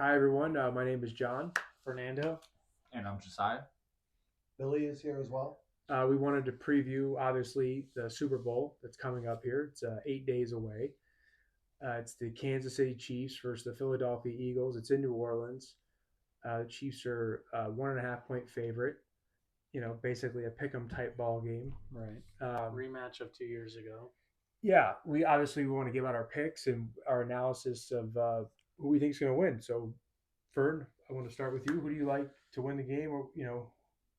Hi, everyone. My name is John. Fernando. And I'm Jesiah. Billy is here as well. We wanted to preview, obviously, the Super Bowl that's coming up here. It's 8 days away. It's the Kansas City Chiefs versus the Philadelphia Eagles. It's in New Orleans. The Chiefs are 1.5 point favorite. Basically a pick 'em type ball game. Right. Um, Rematch of 2 years ago. yeah, we want to give out our picks and our analysis of who we think is going to win. So, Fern, I want to start with you. Who do you like to win the game, or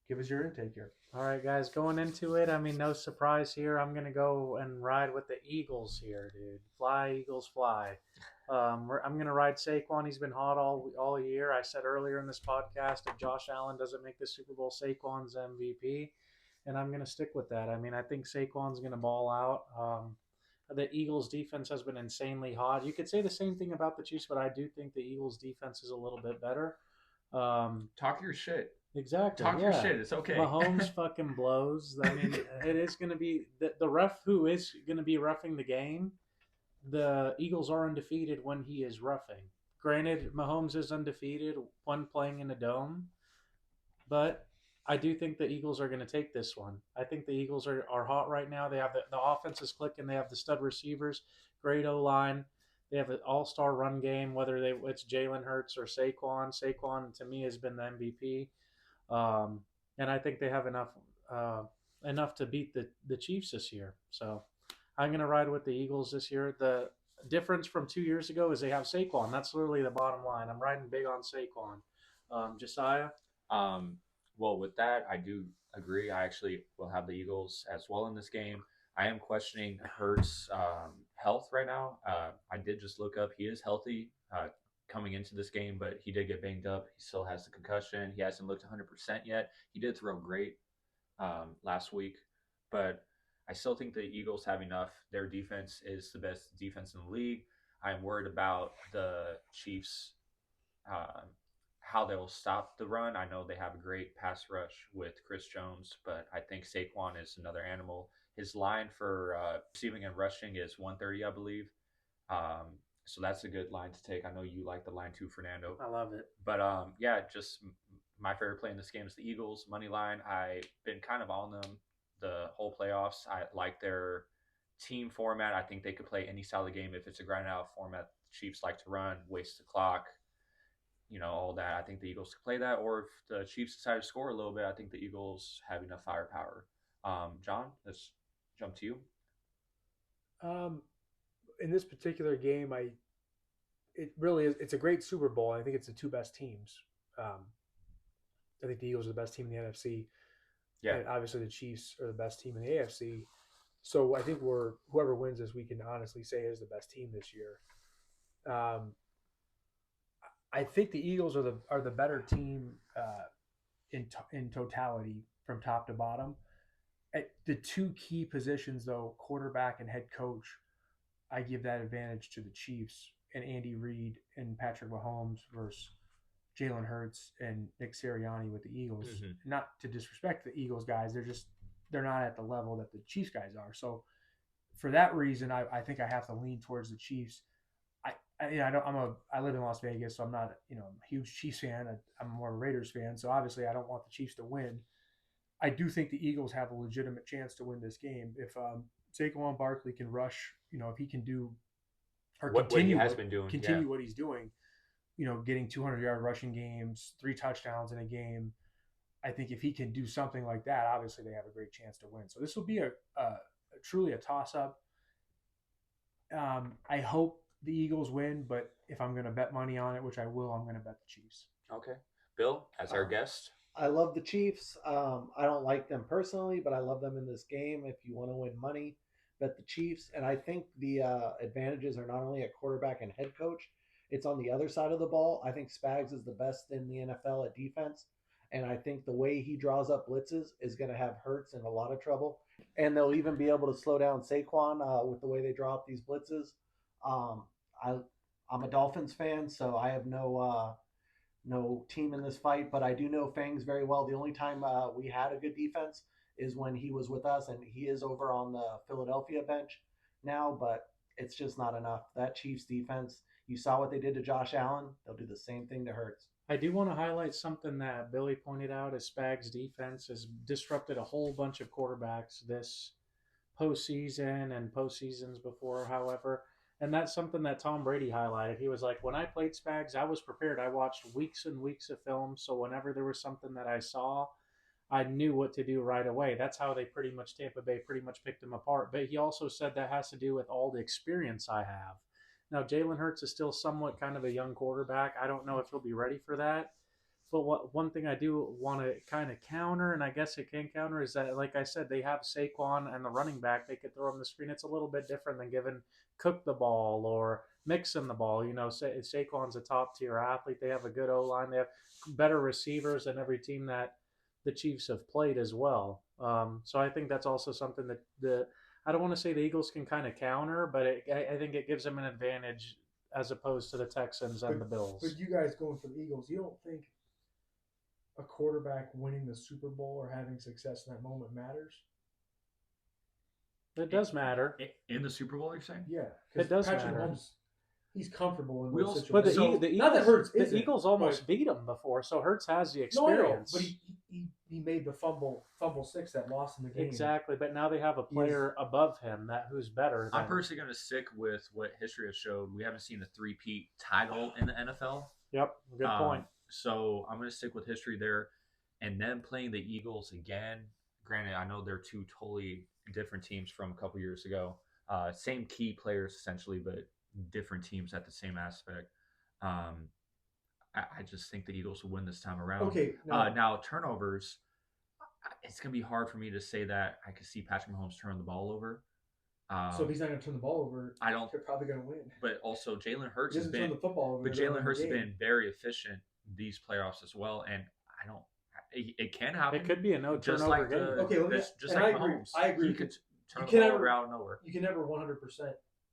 give us your intake here? All right, guys, going into it, I mean, no surprise here. I'm going to go and ride with the Eagles here, dude. Fly, Eagles, fly. I'm going to ride Saquon. He's been hot all year. I said earlier in this podcast, if Josh Allen doesn't make the Super Bowl, Saquon's MVP. And I'm going to stick with that. I mean, I think Saquon's going to ball out. The Eagles' defense has been insanely hot. You could say the same thing about the Chiefs, but I do think the Eagles' defense is a little bit better. Talk your shit. Exactly. Talk your shit. It's okay. Mahomes fucking blows. I mean, it is going to be the ref who is going to be roughing the game. The Eagles are undefeated when he is roughing. Granted, Mahomes is undefeated when playing in a dome, but I do think the Eagles are going to take this one. I think the Eagles are hot right now. They have the offense is clicking. They have the stud receivers, great O line. They have an all-star run game. Whether it's Jalen Hurts or Saquon. Saquon to me has been the MVP. And I think they have enough to beat the Chiefs this year. So I'm going to ride with the Eagles this year. The difference from 2 years ago is they have Saquon. That's literally the bottom line. I'm riding big on Saquon. Jesiah? Well, with that, I do agree. I actually will have the Eagles as well in this game. I am questioning Hurts' health right now. I did just look up. He is healthy coming into this game, but he did get banged up. He still has the concussion. He hasn't looked 100% yet. He did throw great last week, but I still think the Eagles have enough. Their defense is the best defense in the league. I'm worried about the Chiefs, how they will stop the run. I know they have a great pass rush with Chris Jones, but I think Saquon is another animal. His line for receiving and rushing is 130, I believe. So that's a good line to take. I know you like the line too, Fernando. I love it. But yeah, just my favorite play in this game is the Eagles money line. I've been kind of on them the whole playoffs. I like their team format. I think they could play any style of game if it's a grind out format. The Chiefs like to run, waste the clock, all that. I think the Eagles could play that. Or if the Chiefs decide to score a little bit, I think the Eagles have enough firepower. John, let's jump to you. In this particular game, it really is. It's a great Super Bowl. I think it's the two best teams. I think the Eagles are the best team in the NFC. Yeah. And obviously, the Chiefs are the best team in the AFC. So I think whoever wins this, we can honestly say is the best team this year. I think the Eagles are the better team in totality from top to bottom. At the two key positions, though, quarterback and head coach, I give that advantage to the Chiefs and Andy Reid and Patrick Mahomes versus Jalen Hurts and Nick Sirianni with the Eagles. Mm-hmm. Not to disrespect the Eagles guys, they're not at the level that the Chiefs guys are. So for that reason, I think I have to lean towards the Chiefs. I live in Las Vegas, so I'm not a huge Chiefs fan. I'm more of a Raiders fan, so obviously I don't want the Chiefs to win. I do think the Eagles have a legitimate chance to win this game if Saquon Barkley can rush. If he can do or continue what he has been doing, what he's doing. Getting 200-yard rushing games, 3 touchdowns in a game. I think if he can do something like that, obviously they have a great chance to win. So this will be a truly a toss-up. I hope the Eagles win, but if I'm going to bet money on it, which I will, I'm going to bet the Chiefs. Okay. Bill, as our guest. I love the Chiefs. I don't like them personally, but I love them in this game. If you want to win money, bet the Chiefs. And I think the advantages are not only at quarterback and head coach, it's on the other side of the ball. I think Spags is the best in the NFL at defense. And I think the way he draws up blitzes is going to have Hurts in a lot of trouble. And they'll even be able to slow down Saquon with the way they draw up these blitzes. I'm a Dolphins fan, so I have no team in this fight, but I do know Fangs very well. The only time we had a good defense is when he was with us, and he is over on the Philadelphia bench now, but it's just not enough. That Chiefs defense, You saw what they did to Josh Allen. They'll do the same thing to Hurts. I do want to highlight something that Billy pointed out as Spags' defense has disrupted a whole bunch of quarterbacks this postseason and postseasons before, however. And that's something that Tom Brady highlighted. He was like, when I played Spags, I was prepared. I watched weeks and weeks of film. So whenever there was something that I saw, I knew what to do right away. That's how they Tampa Bay pretty much picked him apart. But he also said that has to do with all the experience I have. Now, Jalen Hurts is still somewhat kind of a young quarterback. I don't know if he'll be ready for that. But one thing I do want to kind of counter, and I guess it can counter, is that, like I said, they have Saquon and the running back. They could throw him the screen. It's a little bit different than giving Cook the ball or mixing the ball. You know, Saquon's a top-tier athlete. They have a good O-line. They have better receivers than every team that the Chiefs have played as well. So I think that's also something that I don't want to say the Eagles can kind of counter, but I think it gives them an advantage as opposed to the Texans and the Bills. But you guys going for the Eagles, you don't think a quarterback winning the Super Bowl or having success in that moment matters? It does matter. In the Super Bowl, you're saying? Yeah, It does Patrick matter. Mahomes, he's comfortable in We those also- But the, situations. the Eagles, not that Hurts the isn't, Eagles almost but- beat him before, so Hurts has the No, I know, experience. but he made the fumble six that lost in the game. Exactly, but now they have a player above him who's better. I'm personally going to stick with what history has showed. We haven't seen a three-peat title in the NFL. Yep, good point. So I'm going to stick with history there. And then playing the Eagles again. Granted, I know they're two totally different teams from a couple years ago. Same key players essentially, but different teams at the same aspect. I just think the Eagles will win this time around. Okay. Now turnovers. It's going to be hard for me to say that I could see Patrick Mahomes turn the ball over. So if he's not going to turn the ball over, I don't. they're probably going to win. But also Jalen Hurts He has doesn't turn been. the football over. But they're Jalen in Hurts the has game. been very efficient these playoffs as well, and I don't. It can happen. It could be a no just turnover like game. Okay, let me- just and like I agree. Mahomes. I agree He with could turn You the can ball never- over out of nowhere. You can never 100%.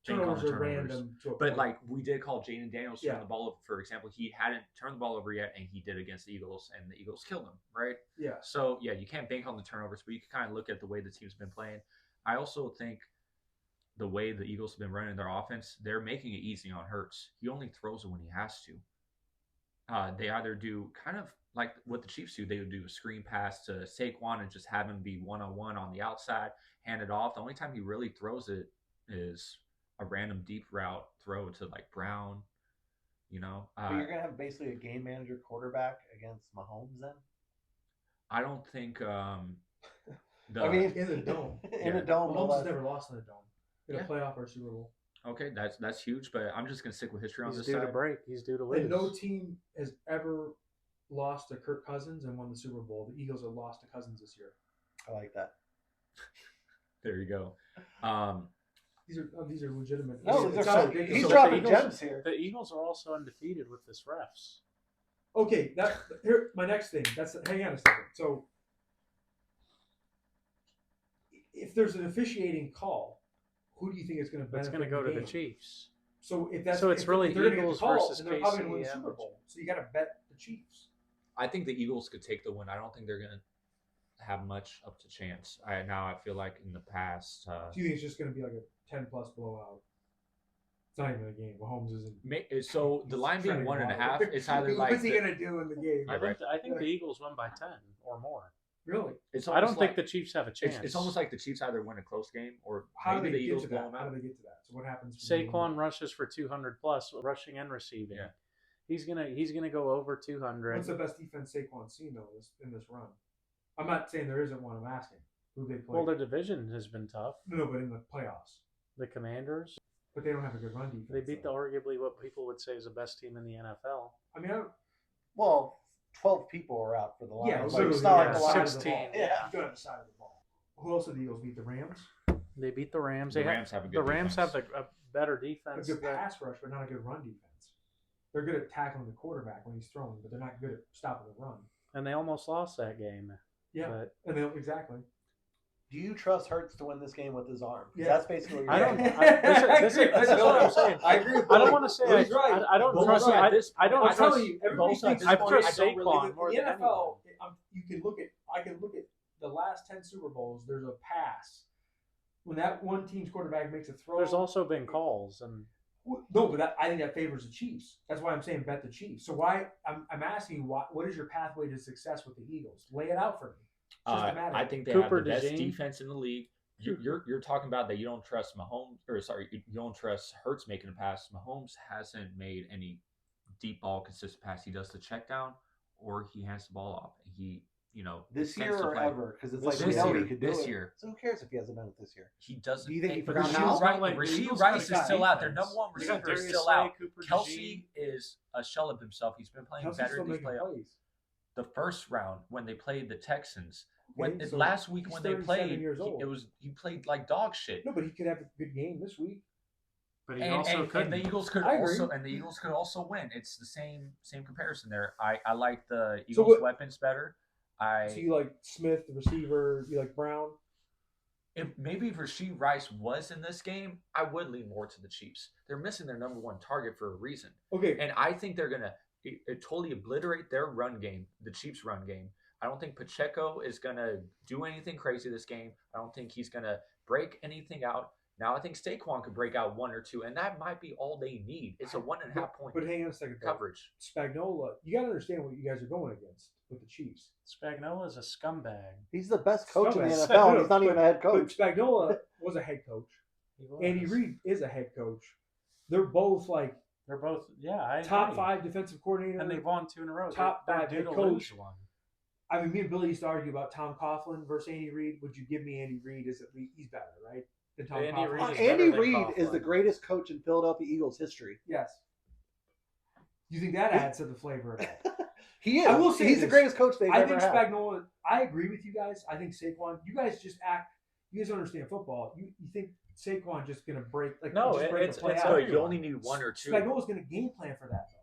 Bank on Turnovers the are turnovers. random to a But point. like we did call Jaden Daniels turn Yeah. the ball over, for example, he hadn't turned the ball over yet, and he did against the Eagles, and the Eagles killed him, right? Yeah. So yeah, you can't bank on the turnovers, but you can kind of look at the way the team's been playing. I also think the way the Eagles have been running their offense, they're making it easy on Hurts. He only throws it when he has to. They either do kind of like what the Chiefs do. They would do a screen pass to Saquon and just have him be one-on-one on the outside, hand it off. The only time he really throws it is a random deep route throw to like Brown, you know. But you're gonna have basically a game manager quarterback against Mahomes then. I don't think. I mean, in the dome. in Yeah. a dome. no Mahomes has less. never lost in the dome. In a Yeah. playoff or a Super Bowl. okay, that's huge, but I'm just gonna stick with history on He's this due to side. break. He's due to lose. And no team has ever lost to Kirk Cousins and won the Super Bowl. The Eagles have lost to Cousins this year. I like that. There you go. These are legitimate. No, It's they're not so, ridiculous. he's So dropping the Eagles- gems here. The Eagles are also undefeated with this refs. Okay, here my next thing. Hang on a second. So if there's an officiating call, who do you think is going to benefit? It's going to go to the game? Chiefs. So if that's So it's if really they're gonna get the Eagles call, versus then they're probably going to win the KC, Super yeah. Bowl. So you got to bet the Chiefs. I think the Eagles could take the win. I don't think they're gonna have much up to chance. I feel like in the past. Do you think it's just going to be like a 10+ blowout? It's not even a game. Mahomes isn't. So the line being treading 1.5, water. it's either like What's he going to do in the game? Yeah, right. I think the Eagles win by 10 or more. Really? it's I don't almost think like, the Chiefs have a chance. it's almost like the Chiefs either win a close game or How do maybe they the get Eagles to blow that? them How out. do they get to that? So what happens? from Saquon rushes for 200 plus rushing and receiving. Yeah. He's gonna go over 200. What's the best defense Saquon's seen though in this run? I'm not saying there isn't one. I'm asking who they play. Well, their division has been tough. no, but in the playoffs. The Commanders, But they don't have a good run defense. they beat though. arguably what people would say is the best team in the NFL. I mean, Well, 12 people are out for the Lions. Yeah, Like, literally, it's not like yeah, the Lions. 16. Yeah. you don't have the side of the ball. Who else did the Eagles beat? The Rams. They beat the Rams. The They Rams have a good the Rams defense. have a better A defense. good than- pass rush, but not a good run defense. They're good at tackling the quarterback when he's throwing, but they're not good at stopping the run. and they almost lost that game. Yeah, But and they exactly. Do you trust Hurts to win this game with his arm? 'Cause Yeah. That's basically what I you're don't. saying. This is what I'm saying. I agree with I don't Billy. want to say Billy's right. I don't Both trust. sides. I, This- I don't I'm trust. telling you, everybody both sides. thinks I it's trust funny. I don't Saquon really, more the than NFL. You can look at. I can look at the last 10 Super Bowls. There's a pass when that one team's quarterback makes a throw. There's also been calls, and No, but I think that favors the Chiefs. That's why I'm saying bet the Chiefs. So why I'm asking you what is your pathway to success with the Eagles? Lay it out for me. I think they Cooper have the best DeJean. defense in the league. You're talking about that you don't trust Mahomes, or sorry, you don't trust Hurts making a pass. Mahomes hasn't made any deep ball consistent pass. He does the check down, or he hands the ball off. He, this tends year to or play. ever, because it's like This we know year, he could do this it. year. So who cares if he hasn't done it this year? He doesn't. Do you think he but forgot how? Rasheed Rice is still out. Their number one You got receiver is Darius still Slay, out. Cooper Kelsey is a shell of himself. He's been playing Kelsey's better still in these making playoffs. plays. The first round when they played the Texans, Okay, so last week he's when they 37 played, years old. he played like dog shit. No, but he could have a good game this week. But he also couldn't. And the Eagles could I agree. also win. It's the same comparison there. I like the So Eagles' weapons better. So you like Smith, the receiver. You like Brown. If Rasheed Rice was in this game, I would lean more to the Chiefs. They're missing their number one target for a reason. Okay. And I think they're going to totally obliterate their run game, the Chiefs' run game. I don't think Pacheco is going to do anything crazy this game. I don't think he's going to break anything out. Now, I think Saquon could break out one or two, and that might be all they need. It's a 1.5 point But hang on a second. coverage. Spagnuolo, you got to understand what you guys are going against with the Chiefs. Spagnuolo is a scumbag. He's the best coach in the Scumbag. NFL, and he's not even a head coach. But Spagnuolo was a head coach. He was. Andy Reid is a head coach. They're both like They're both, I top agree. 5 defensive coordinator. And they've won 2 in a row. Top They're 5 due head to coach. lose one. I mean, me and Billy used to argue about Tom Coughlin versus Andy Reid. Would you give me Andy Reid? He's better, right? Than Tom Andy Coughlin. Reid is Andy better than Reid is Coughlin. the greatest coach in Philadelphia Eagles history. Yes. You think that adds to the flavor of it? He is. I will say he's the this. greatest coach they've I ever think had. Spagnuolo. I agree with you guys. I think Saquon. You guys just act. You guys don't understand football. You think Saquon just gonna break? Like No, just break it's the play it's out? So you only need one or two. Spagnuolo's gonna game plan for that though.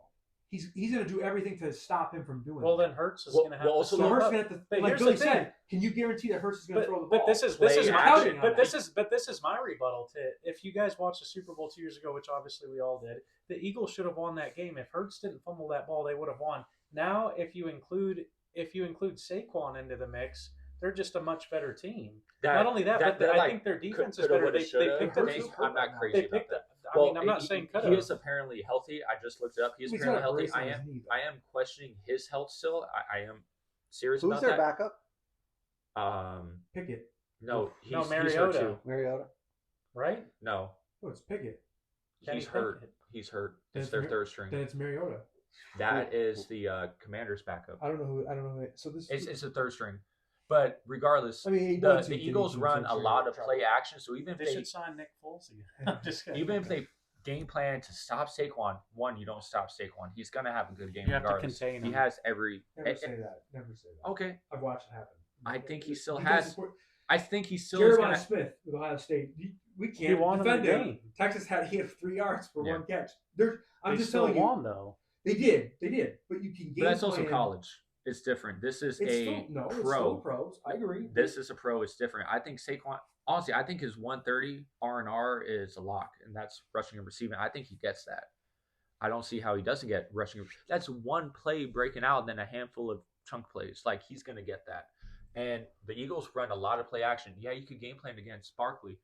He's gonna do everything to stop him from doing. Well, that. then Hurts is Well, going to have well, to also So step Hurts up. gonna have to. But Like here's Billy the thing. said, can you guarantee that Hurts is gonna throw the ball? But this is Play my action. but this is my rebuttal to it. If you guys watched the Super Bowl 2 years ago, which obviously we all did, the Eagles should have won that game. If Hurts didn't fumble that ball, they would have won. Now, if you include Saquon into the mix, they're just a much better team. Not only that, but I think their defense is better. They picked up. I'm not crazy They about picked that. up. I mean, I'm not saying cut he is apparently healthy. I just looked it up. He's He's apparently got a healthy. brace on his knee, though. I am questioning his health still. I am serious Who's about their that. backup? Pickett. He's Mariota. hurt too. Mariota. right? No, Oh, it's Pickett. Kenny he's hurt. Pickett. He's hurt. Then It's it's their Mar- third string. Then it's Mariota. That is the Commander's backup. I don't know who. So this. It's a third string. But regardless, I mean, he the won 2 Eagles teams, run so a sure, lot of trouble. play action. So even They if should sign Nick Foles again. I'm just kidding. even if they game plan to stop Saquon, one, you don't stop Saquon. He's gonna have a good game. You have to regardless. contain He him. has every. Never say that. Never say that. Okay, I've watched it happen. I think he still He has. does support- I think he still is Jeremiah gonna. Smith with Ohio State. We He can't won defend the him. game. Texas he had 3 yards for Yeah. 1 catch. I'm They just still telling you, won though. they did, but you can game But that's also plan. college. It's different. This is It's a still, no, it's pro. still pros. I agree. This is a pro. It's different. I think Saquon. Honestly, I think his 130 R&R is a lock, and that's rushing and receiving. I think he gets that. I don't see how he doesn't get rushing. That's one play breaking out, and then a handful of chunk plays. Like, he's going to get that. And the Eagles run a lot of play action. Yeah, you could game plan against Barkley.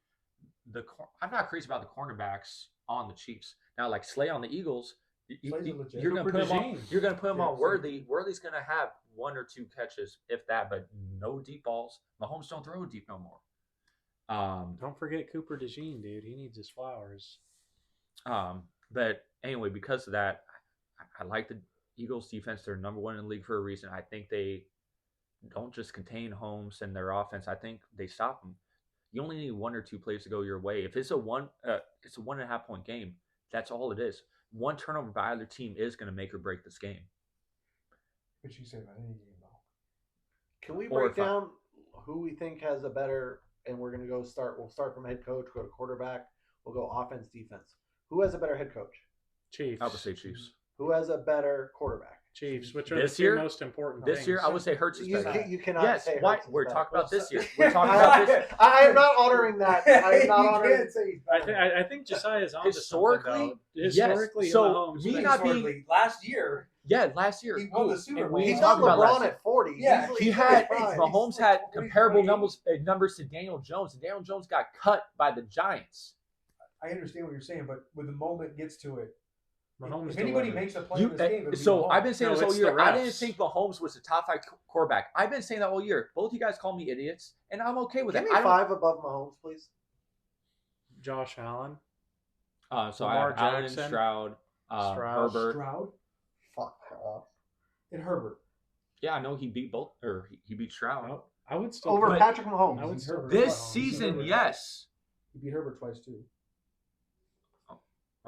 I'm not crazy about the cornerbacks on the Chiefs. Now, like Slay on the Eagles, Slay's a legit. you're going to Cooper put him on. DeJean. You're going to put him Yeah, on same. Worthy. Worthy's going to have 1 or 2 catches, if that, but no deep balls. Mahomes don't throw deep no more. Don't forget Cooper DeJean, dude. He needs his flowers. But anyway, because of that, I like the Eagles defense. They're number 1 in the league for a reason. I think they don't just contain Holmes and their offense. I think they stop them. You only need 1 or 2 plays to go your way. If it's it's a 1.5 point game. That's all it is. 1 turnover by either team is going to make or break this game. What you say about any game though? Can we Or break if I- down who we think has a better? And we're going to go start. We'll start from head coach, go to quarterback. We'll go offense, defense. Who has a better head coach? Chiefs. I would say Chiefs. Who has a better quarterback? Chiefs, which are This the 2 year? most important This things. year, I would say Hurts is You, better. you cannot Yes, say why? Hurts is We're better. talking about Well, this year. We're talking about this. I am not honoring that. I am not You honoring. can't say he's I better. think I think Jesiah is on Historically, Historically, yes. So, Mahomes me is- not being- Historically, last year Yeah, last year. he won the Oh, Super and Bowl. we He's talked not about LeBron last- at 40. Yeah, He's- He he's had fine. Mahomes He's had like comparable 28. numbers to Daniel Jones, and Daniel Jones got cut by the Giants. I understand what you're saying, but when the moment gets to it, Mahomes if anybody delivers. makes a play in this game, it'll be So Mahomes. I've been saying No, this all it's year. the I didn't refs. think Mahomes was the top 5 quarterback. I've been saying that all year. Both you guys call me idiots, and I'm okay with Give it. me I don't. 5 above Mahomes, please. Josh Allen. So Lamar I have Allen, Jackson. Stroud, Herbert. Stroud Fuck off. and Herbert. Yeah, I know he beat both, or he beat Stroud. I would still Over put- Patrick Mahomes. I would He's still Herbert. put This Mahomes. season, Herbert. yes. He beat Herbert twice too.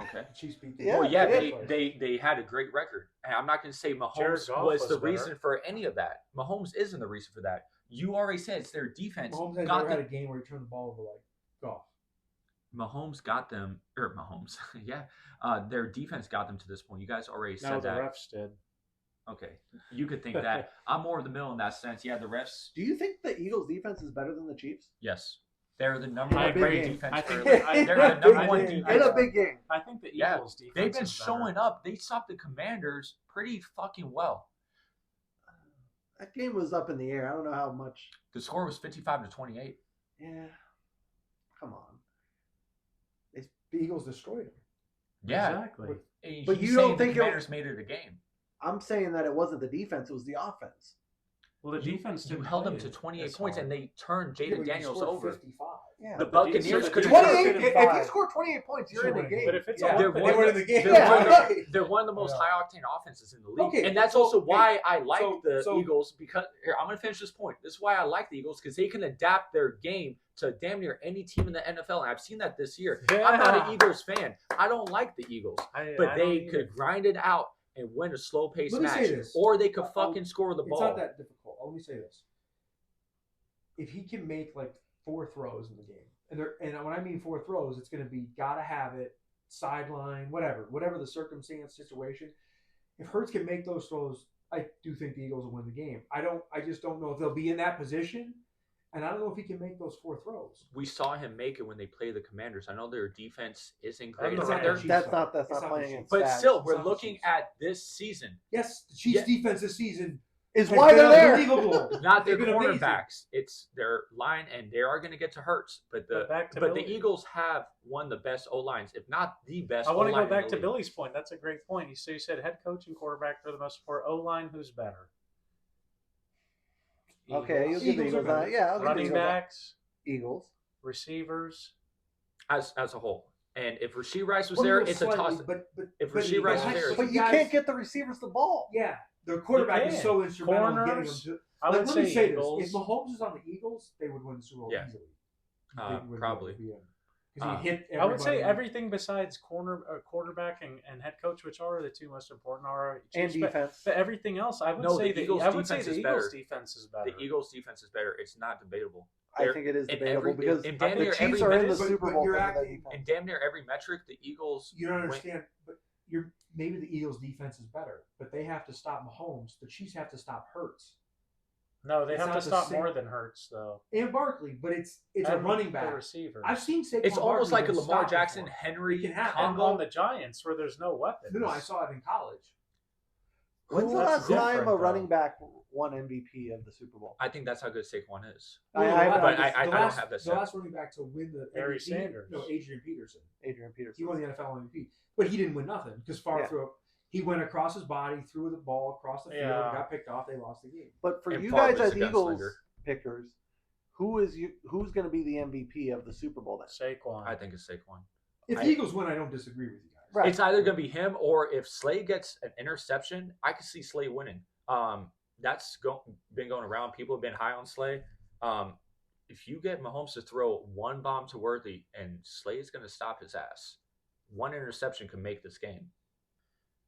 Okay. The Chiefs beat. Yeah, Well, yeah, they they had a great record. And I'm not going to say Jared Mahomes Goff was was the better. reason for any of that. Mahomes isn't the reason for that. You already said it's their defense. Mahomes has got never had them. a game where he turned the ball over like golf. Mahomes got them, or Mahomes, yeah. Their defense got them to this point. You guys already No, said the that. refs did. Okay, you could think that. I'm more in the middle in that sense. Yeah, the refs. Do you think the Eagles' defense is better than the Chiefs? Yes, they're the number I one agree. rated game. defense. I think early. I- They're the I- number I one think- defense. In a big game. I think the Yeah, Eagles defense. They've been is better. showing up. They stopped the Commanders pretty fucking well. That game was up in the air. I don't know how much. The score was 55-28. Yeah. Come on. The Eagles destroyed him. Yeah, Exactly. But He's you don't saying think the it- Commanders made it a game? I'm saying that it wasn't the defense, it was the offense. Well, the defense You didn't held them play to it 28 this points, hard. and they turned Yeah, Jaden but you Daniels scored over. 55. Yeah. The but Buccaneers so the could defense- 28, didn't if fight. you score 28 points, you're in the game. But if it's Yeah, all They're up one in of were the- in the game. They're, Yeah, one of right. the, they're one of the most Yeah. high octane offenses in the league, Okay, and that's so- also why I like so- the so- Eagles. Because here, I'm going to finish this point. This is why I like the Eagles, because they can adapt their game to damn near any team in the NFL, and I've seen that this year. I'm not Yeah. an Eagles fan. I don't like the Eagles, I but don't they either. could grind it out and win a slow paced Let me say match, this. or they could I'll- fucking score the It's ball. not that difficult. Let me say this: if he can make like 4 throws in the game, and when I mean 4 throws, it's going to be gotta have it, sideline, whatever the circumstance, situation. If Hurts can make those throws, I do think the Eagles will win the game. I just don't know if they'll be in that position, and I don't know if he can make those 4 throws. We saw him make it when they play the Commanders. I know their defense isn't great, And the but Rams. they're- Chiefs That's are. not It's not playing the in Chiefs. but stats. still, It's we're not the looking Chiefs. at this season. Yes, the Chiefs' Yeah. defense this season Is has why been they're there. unbelievable. Not their They've been amazing. cornerbacks. It's their line, and they are going to get to Hurts. But the But back to but Billy. the Eagles have one of the best O lines, if not the best. I want to O-line go back in to the league. Billy's point. That's a great point. You said head coach and quarterback for the most part. O line, who's better? Okay, you'll Eagles. give the Eagles are Eagles that. better. Yeah, I'll give the Running Eagles that. backs, Eagles. receivers. as a whole. And if Rasheed Rice was Well, there, Eagles it's a slightly, toss. But If but Rasheed you Rice guys- was there, But you guys- can't get the receivers the ball. Yeah, their quarterback is can. so instrumental in getting them Corners. to. I would Let me say say Eagles. this: if Mahomes is on the Eagles, they would win the Super Bowl Yeah. easily. Probably. Because he hit. I would say everybody. everything besides quarterback and head coach, which are the two most important, are And Chiefs, but- defense. But everything else, I would No, say the Eagles' I would say defense the is Eagles' better. defense is better. The Eagles' defense is better. It's not debatable. I They're- think it is in debatable every- because in damn the near Chiefs every are in the minute- Super but Bowl you're because of their acting- defense. In damn near every metric, the Eagles. You don't win. understand, but maybe the Eagles' defense is better, but they have to stop Mahomes. The Chiefs have to stop Hurts No, they It's have not to the stop same- more than Hurts though. and Barkley, but it's a And running the back. receivers. I've seen Saquon It's almost like Barkley a been Lamar stopped Jackson, before. Henry, It can happen. and combo. on the Giants where there's no weapons. No, I saw it in college. When's the That's last time different, a though. running back won MVP of the Super Bowl? I think that's how good Saquon is. No, I but the I don't last, have that The set. last running back to win the Barry MVP, Sanders. No, Adrian Peterson. Adrian He Peterson. won the NFL MVP, but he didn't win nothing because far Yeah. through. He went across his body, threw the ball across the field, Yeah. got picked off. They lost the game. But for And you Favre guys is as a Eagles gunslinger. pickers, who's going to be the MVP of the Super Bowl then? Saquon. I think it's Saquon. If I- the Eagles win, I don't disagree with you guys. Right. It's either going to be him or if Slay gets an interception, I could see Slay winning. That's been going around. People have been high on Slay. If you get Mahomes to throw one bomb to Worthy and Slay is going to stop his ass, one interception can make this game.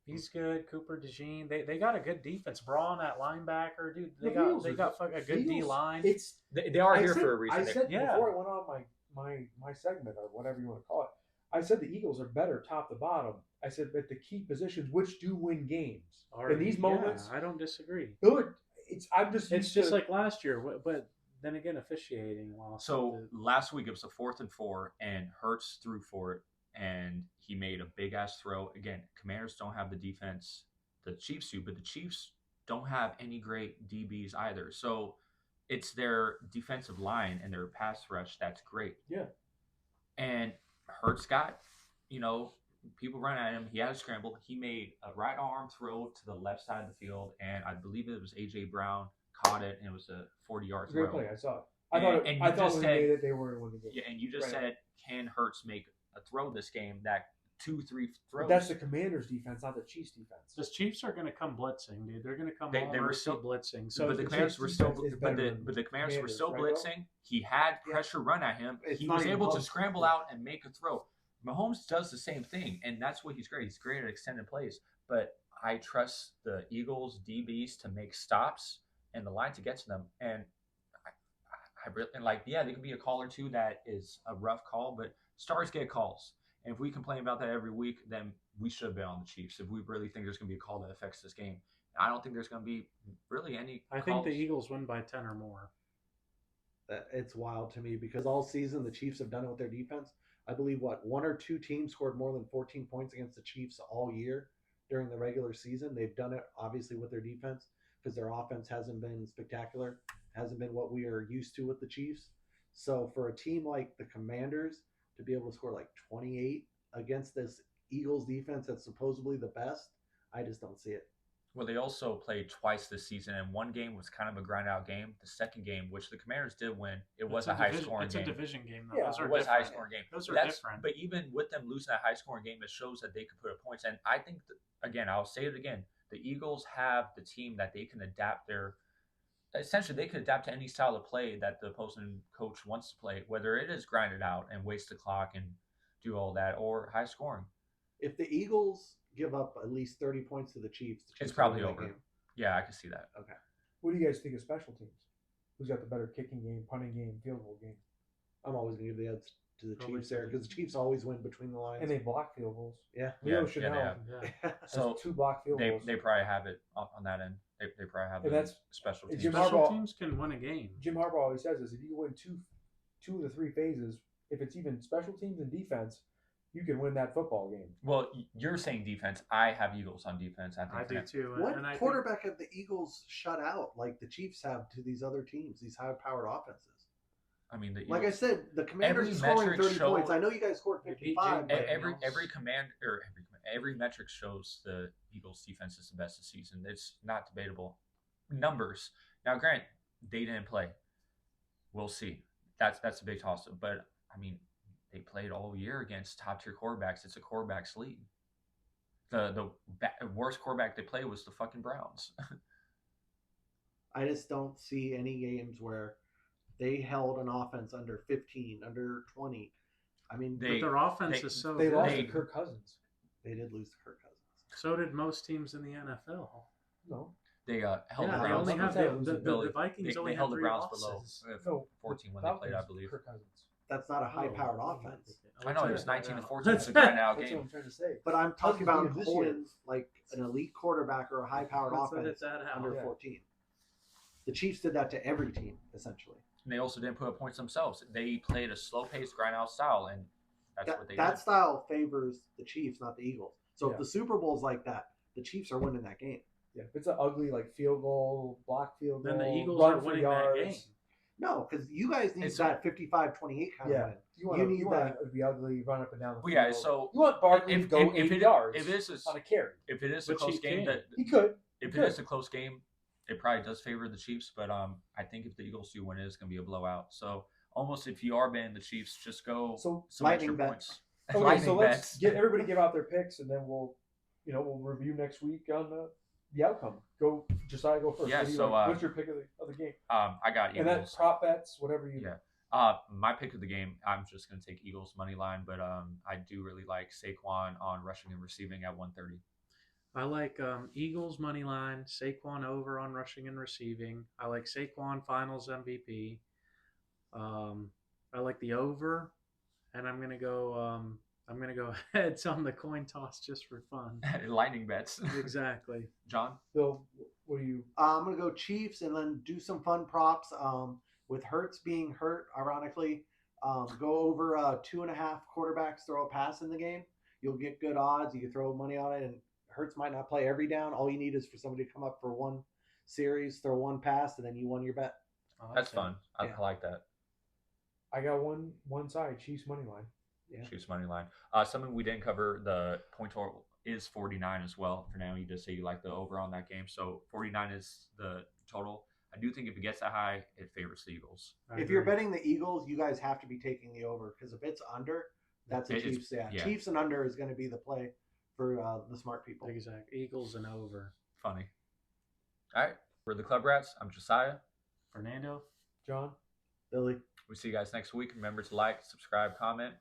He's good. Cooper DeJean. They got a good defense. Braun at linebacker, dude. They The got Eagles they are got a good D Eagles, line. It's They are I here said- for a reason. I said Yeah. before I went on my segment or whatever you want to call it. I said the Eagles are better top to bottom. I said at the key positions, which do win games. In these moments, I don't disagree. I'm just It's used just to- like last year, but then again, officiating lost. So last week it was a 4th and 4, and Hurts threw for it, and he made a big ass throw. Again, Commanders don't have the defense the Chiefs do, but the Chiefs don't have any great DBs either. So it's their defensive line and their pass rush that's great. Yeah. And Hurts got, people run at him. He had a scramble. He made a right arm throw to the left side of the field, and I believe it was AJ Brown caught it, and it was a 40-yard Great throw. play. I saw it. And I you thought just when said, he made it, they were going to win the game. yeah, and you just Right. said, can Hurts make a throw this game? That 2-3 throws. But that's the Commanders' defense, not the Chiefs' defense. The Chiefs are going to come blitzing, dude. They're going to come They all were mercy still- blitzing. So but the the Commanders Chiefs' were still, defense is but better the, than but the Commanders were Commanders, still right, blitzing. He had pressure run at him. It's He not was even able to close. scramble Yeah. out and make a throw. Mahomes does the same thing, and that's what he's great. He's great at extended plays. But I trust the Eagles DBs to make stops and the line to get to them. And I really there could be a call or two that is a rough call, but stars get calls. And if we complain about that every week, then we should bet on the Chiefs. If we really think there's going to be a call that affects this game, I don't think there's going to be really any. I think the Eagles win by 10 or more. It's wild to me because all season the Chiefs have done it with their defense. I believe one or two teams scored more than 14 points against the Chiefs all year during the regular season. They've done it obviously with their defense because their offense hasn't been spectacular, hasn't been what we are used to with the Chiefs. So for a team like the Commanders to be able to score like 28 against this Eagles defense that's supposedly the best, I just don't see it. Well, they also played twice this season, and one game was kind of a grind-out game. The second game, which the Commanders did win, it was a high-scoring game. It's a division game, though. Yeah, Those are It was a different. high-scoring game. Those are different. But even with them losing that high-scoring game, it shows that they could put up points. And I think, again, I'll say it again, the Eagles have the team that they can adapt essentially they could adapt to any style of play that the opposing coach wants to play, whether it is grinded out and waste the clock and do all that, or high-scoring. If the Eagles give up at least 30 points to the Chiefs It's will probably win that over. game. Yeah, I can see that. Okay. What do you guys think of special teams? Who's got the better kicking game, punting game, field goal game? I'm always going to give the edge to the Probably Chiefs there because the Chiefs always win between the lines. And they block field goals. Yeah. Leo Yeah, should yeah, they know. have. Yeah. Has So 2 block field goals. they probably have it on that end. They probably have And the that's- special and teams. Jim Special Harbaugh- teams can win a game. Jim Harbaugh always says this: if you win two of the 3 phases, if it's even special teams and defense, you can win that football game. Well, you're saying defense. I have Eagles on defense. I think I do too. What and I think- quarterback have the Eagles shut out like the Chiefs have to these other teams, these high-powered offenses? I mean, the Like I Eagles- said, the Commanders are scoring metric 30 show- points. I know you guys scored They beat 55. Jim But Daniels. every metric shows the Eagles defense is the best this season. It's not debatable. Numbers. Now, grant they didn't play. We'll see. That's a big toss up. But I mean, they played all year against top tier quarterbacks. It's a quarterbacks league. The worst quarterback they played was the fucking Browns. I just don't see any games where they held an offense under 15, under 20. I mean, But their offense is so They good. lost to Kirk Cousins. they did lose to Kirk Cousins. So did most teams in the NFL. No, They held Yeah, the they Browns. only have Billy. the Vikings They only held have the 3 Browns losses. below no. 14 when Falcons, they played, I believe. Kirk Cousins. That's not a high-powered offense. I know it was Yeah. 19-14. It's a grind out That's what game. I'm trying to say. But I'm talking Cousins about beat him this holding year. like an elite quarterback or a high-powered That's what offense it's at how. under Yeah. 14. The Chiefs did that to every team, essentially. And they also didn't put up points themselves. They played a slow-paced, grind-out style, and that's what they That did. style favors the Chiefs, not the Eagles. So Yeah. if the Super Bowl's like that, the Chiefs are winning that game. Yeah, if it's an ugly field goal, block field goal, Then the Eagles run are for winning yards. that game. No, because you guys need It's- that 55-28 kind of Yeah, win. you want You need you want to be ugly, run up and down the Well, field. yeah, so you want Barkley to go 8 yards if it is on a carry. if it is a Which close he game, can. that He could. if he it is could. a close game, it probably does favor the Chiefs. But I think if the Eagles do win, it is going to be a blowout. So almost if you are betting the Chiefs, just go So some lightning extra bets. points. okay, Lightning so let's bets. get everybody give out their picks, and then we'll review next week on the outcome. Go, Jesiah, go first. Yeah, What do you so, like? What's your pick of the game? I got And that's Eagles. prop bets, whatever you. Yeah. My pick of the game, I'm just going to take Eagles money line, but I do really like Saquon on rushing and receiving at 130. I like Eagles money line, Saquon over on rushing and receiving. I like Saquon Finals MVP. I like the over, and I'm gonna go heads on the coin toss just for fun. Lightning bets. Exactly. John? Bill, what do you? I'm going to go Chiefs and then do some fun props. With Hurts being hurt, ironically, go over 2.5 quarterbacks throw a pass in the game. You'll get good odds. You can throw money on it, and Hurts might not play every down. All you need is for somebody to come up for one series, throw one pass, and then you won your bet. That's fun. I Yeah. like that. I got one side, Chiefs money line. Yeah. Chiefs money line. Something we didn't cover, the point total is 49 as well. For now, you just say you like the over on that game. So 49 is the total. I do think if it gets that high, it favors the Eagles. If you're betting the Eagles, you guys have to be taking the over because if it's under, that's a Chiefs. Yeah, Chiefs and under is going to be the play for the smart people. Exactly. Eagles and over. Funny. All right. For the Club Rats, I'm Jesiah. Fernando. John. Billy. We'll see you guys next week. Remember to like, subscribe, comment.